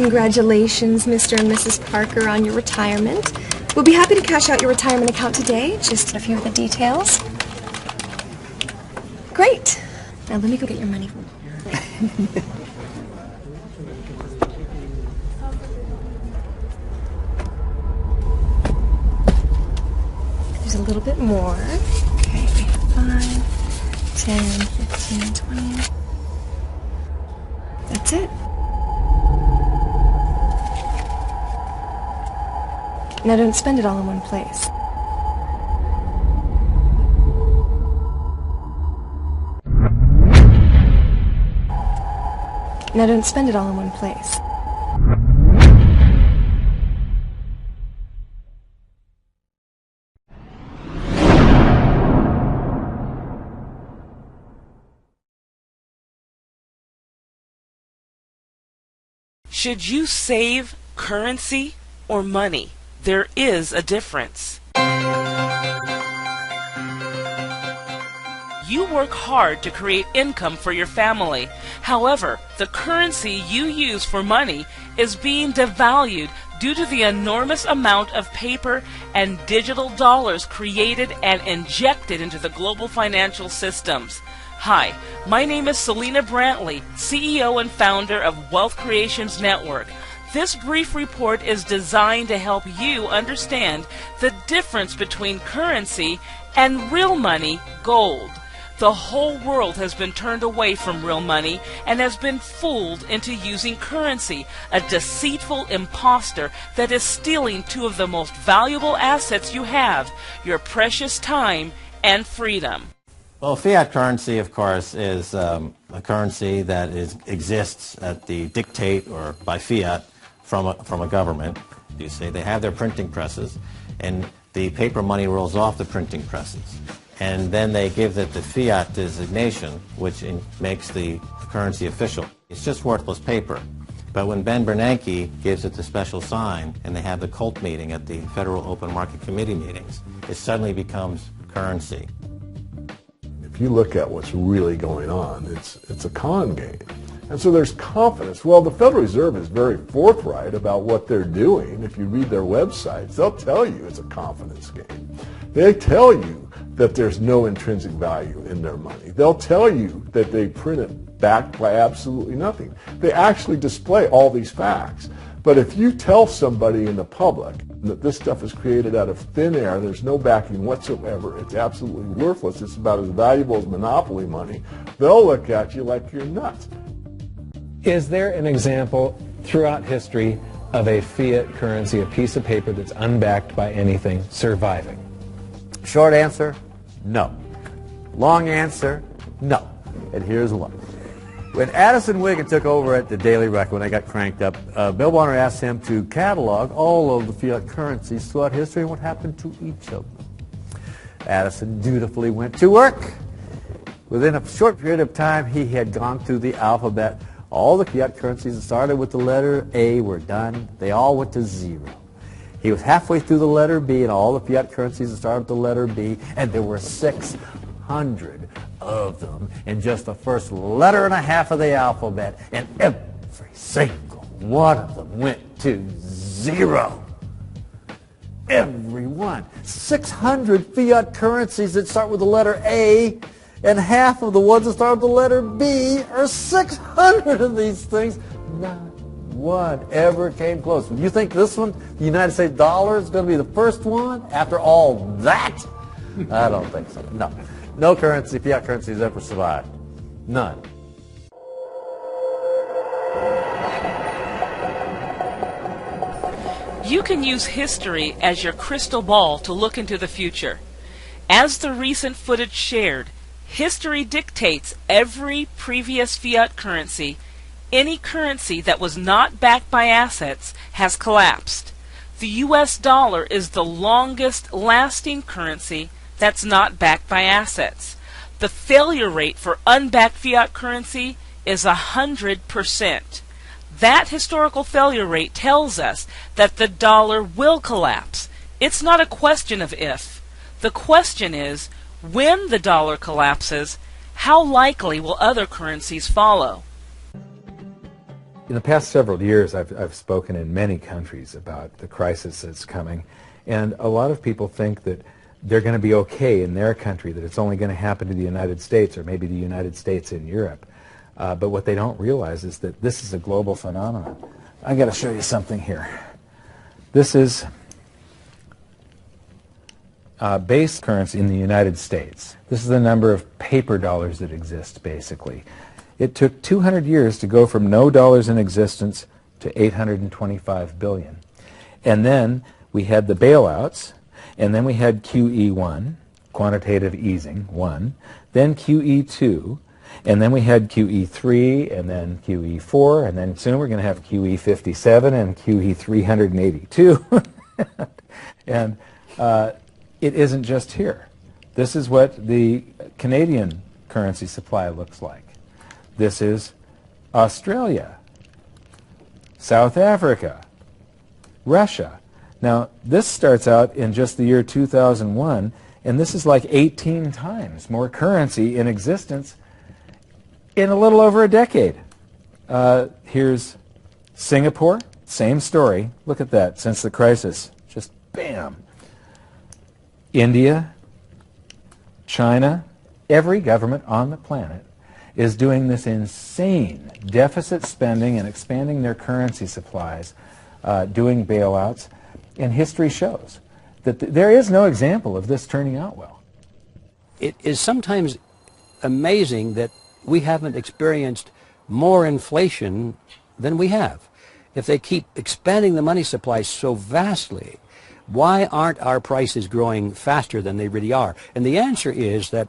Congratulations, Mr. and Mrs. Parker, on your retirement. We'll be happy to cash out your retirement account today. Just a few of the details. Great. Now let me go get your money. There's a little bit more. Okay, we have 5, 10, 15, 20. That's it. Now don't spend it all in one place. Now don't spend it all in one place. Should you save currency or money? There is a difference. You work hard to create income for your family. However, the currency you use for money is being devalued due to the enormous amount of paper and digital dollars created and injected into the global financial systems. Hi, my name is Selena Brantley, CEO and founder of Wealth Creations Network. This brief report is designed to help you understand the difference between currency and real money, gold. The whole world has been turned away from real money and has been fooled into using currency, a deceitful imposter that is stealing two of the most valuable assets you have, your precious time and freedom. Well, fiat currency, of course, is a currency that exists at the dictate or by fiat from a government. You say they have their printing presses, and the paper money rolls off the printing presses. And then they give it the fiat designation, which makes the currency official. It's just worthless paper. But when Ben Bernanke gives it the special sign, and they have the cult meeting at the Federal Open Market Committee meetings, it suddenly becomes currency. If you look at what's really going on, it's a con game. And so there's confidence. Well, the Federal Reserve is very forthright about what they're doing. If you read their websites, they'll tell you it's a confidence game. They tell you that there's no intrinsic value in their money. They'll tell you that they print it backed by absolutely nothing. They actually display all these facts. But if you tell somebody in the public that this stuff is created out of thin air, there's no backing whatsoever, it's absolutely worthless, it's about as valuable as monopoly money, they'll look at you like you're nuts. Is there an example throughout history of a fiat currency, a piece of paper that's unbacked by anything, surviving? Short answer, no. Long answer, no. And here's why. When Addison Wiggin took over at the Daily Record, when they got cranked up, Bill Warner asked him to catalog all of the fiat currencies throughout history and what happened to each of them. Addison dutifully went to work. Within a short period of time, he had gone through the alphabet. All the fiat currencies that started with the letter A were done. They all went to zero. He was halfway through the letter B, and all the fiat currencies that started with the letter B, and there were 600 of them in just the first letter and a half of the alphabet, and every single one of them went to zero. Every one. 600 fiat currencies that start with the letter A, and half of the ones that start with the letter B are 600 of these things. Not one ever came close. You think this one, the United States dollar, is going to be the first one after all that? I don't think so. No. No currency, fiat currency has ever survived. None. You can use history as your crystal ball to look into the future. As the recent footage shared, history dictates every previous fiat currency, any currency that was not backed by assets, has collapsed. The US dollar is the longest lasting currency that's not backed by assets. The failure rate for unbacked fiat currency is 100%. That historical failure rate tells us that the dollar will collapse. It's not a question of if. The question is, when the dollar collapses, how likely will other currencies follow? In the past several years, I've spoken in many countries about the crisis that's coming, and a lot of people think that they're going to be okay in their country, that it's only going to happen to the United States or maybe the United States in Europe. But what they don't realize is that this is a global phenomenon. I've got to show you something here. This is base currency in the United States. This is the number of paper dollars that exist, basically. It took 200 years to go from no dollars in existence to 825 billion. And then we had the bailouts, and then we had QE1, quantitative easing, 1, then QE2, and then we had QE3, and then QE4, and then soon we're going to have QE57 and QE382. And it isn't just here. This is what the Canadian currency supply looks like. This is Australia, South Africa, Russia. Now, this starts out in just the year 2001, and this is like 18 times more currency in existence in a little over a decade. Here's Singapore, same story. Look at that, since the crisis, just bam. India, China, every government on the planet is doing this insane deficit spending and expanding their currency supplies, doing bailouts, and history shows that there is no example of this turning out well. It is sometimes amazing that we haven't experienced more inflation than we have. If they keep expanding the money supply so vastly, why aren't our prices growing faster than they really are? And the answer is that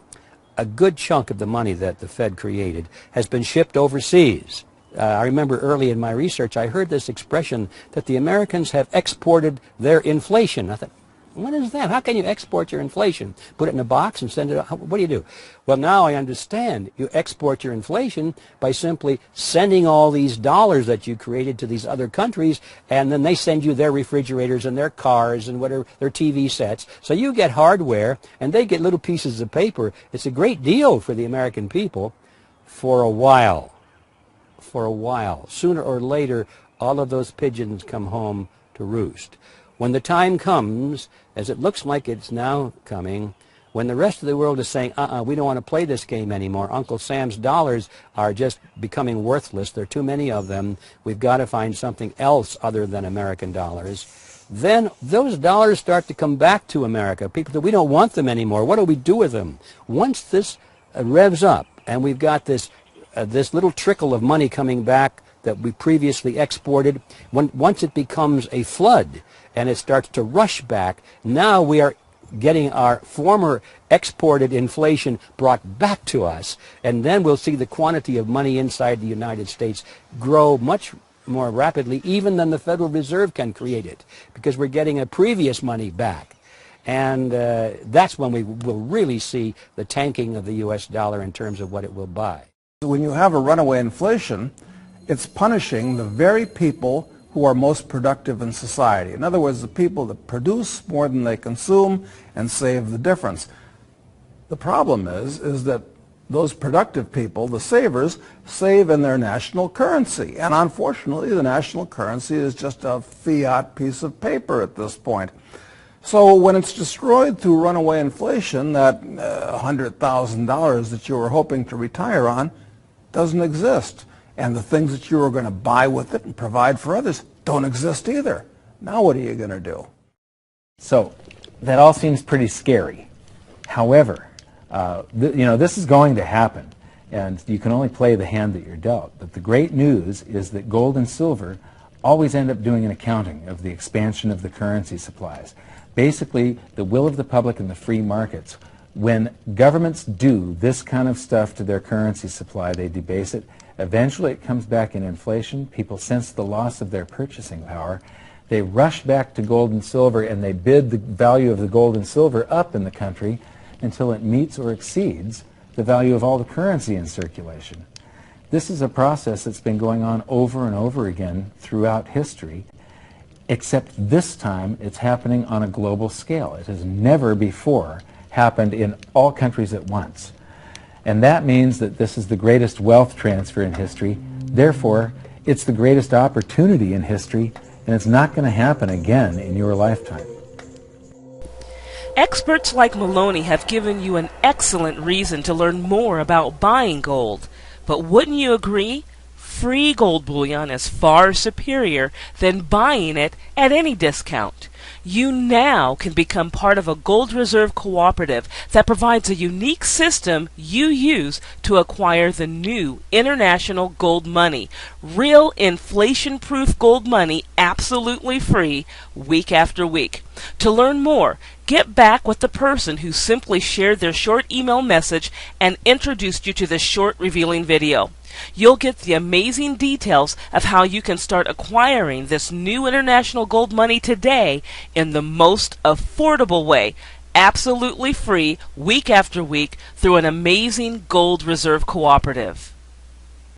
a good chunk of the money that the Fed created has been shipped overseas. I remember early in my research I heard this expression that the Americans have exported their inflation. I thought, what is that? How can you export your inflation? Put it in a box and send it out? What do you do? Well, now I understand. You export your inflation by simply sending all these dollars that you created to these other countries, and then they send you their refrigerators and their cars and whatever, their TV sets. So you get hardware, and they get little pieces of paper. It's a great deal for the American people for a while. For a while. Sooner or later, all of those pigeons come home to roost. When the time comes, as it looks like it's now coming, when the rest of the world is saying, we don't want to play this game anymore, Uncle Sam's dollars are just becoming worthless, there are too many of them, we've got to find something else other than American dollars, then those dollars start to come back to America. People say, we don't want them anymore, what do we do with them? Once this revs up, and we've got this little trickle of money coming back that we previously exported, once it becomes a flood and it starts to rush back, now we are getting our former exported inflation brought back to us, and then we'll see the quantity of money inside the United States grow much more rapidly even than the Federal Reserve can create it, because we're getting a previous money back. And that's when we will really see the tanking of the U.S. dollar in terms of what it will buy. When you have a runaway inflation, it's punishing the very people who are most productive in society. In other words, the people that produce more than they consume and save the difference. The problem is that those productive people, the savers, save in their national currency. And unfortunately, the national currency is just a fiat piece of paper at this point. So when it's destroyed through runaway inflation, that $100,000 that you were hoping to retire on doesn't exist. And the things that you were going to buy with it and provide for others don't exist either. Now what are you going to do? So that all seems pretty scary. However, this is going to happen, and you can only play the hand that you're dealt. But the great news is that gold and silver always end up doing an accounting of the expansion of the currency supplies. Basically, the will of the public and the free markets. When governments do this kind of stuff to their currency supply, they debase it. Eventually it comes back in inflation. People sense the loss of their purchasing power. They rush back to gold and silver, and they bid the value of the gold and silver up in the country until it meets or exceeds the value of all the currency in circulation. This is a process that's been going on over and over again throughout history, except this time it's happening on a global scale. It has never before happened in all countries at once. And that means that this is the greatest wealth transfer in history. Therefore, It's the greatest opportunity in history, and it's not going to happen again in your lifetime. Experts like Maloney have given you an excellent reason to learn more about buying gold. But wouldn't you agree? Free gold bullion is far superior than buying it at any discount. You now can become part of a gold reserve cooperative that provides a unique system you use to acquire the new international gold money. Real inflation-proof gold money, absolutely free, week after week. To learn more, get back with the person who simply shared their short email message and introduced you to this short revealing video. You'll get the amazing details of how you can start acquiring this new international gold money today in the most affordable way, absolutely free, week after week, through an amazing gold reserve cooperative.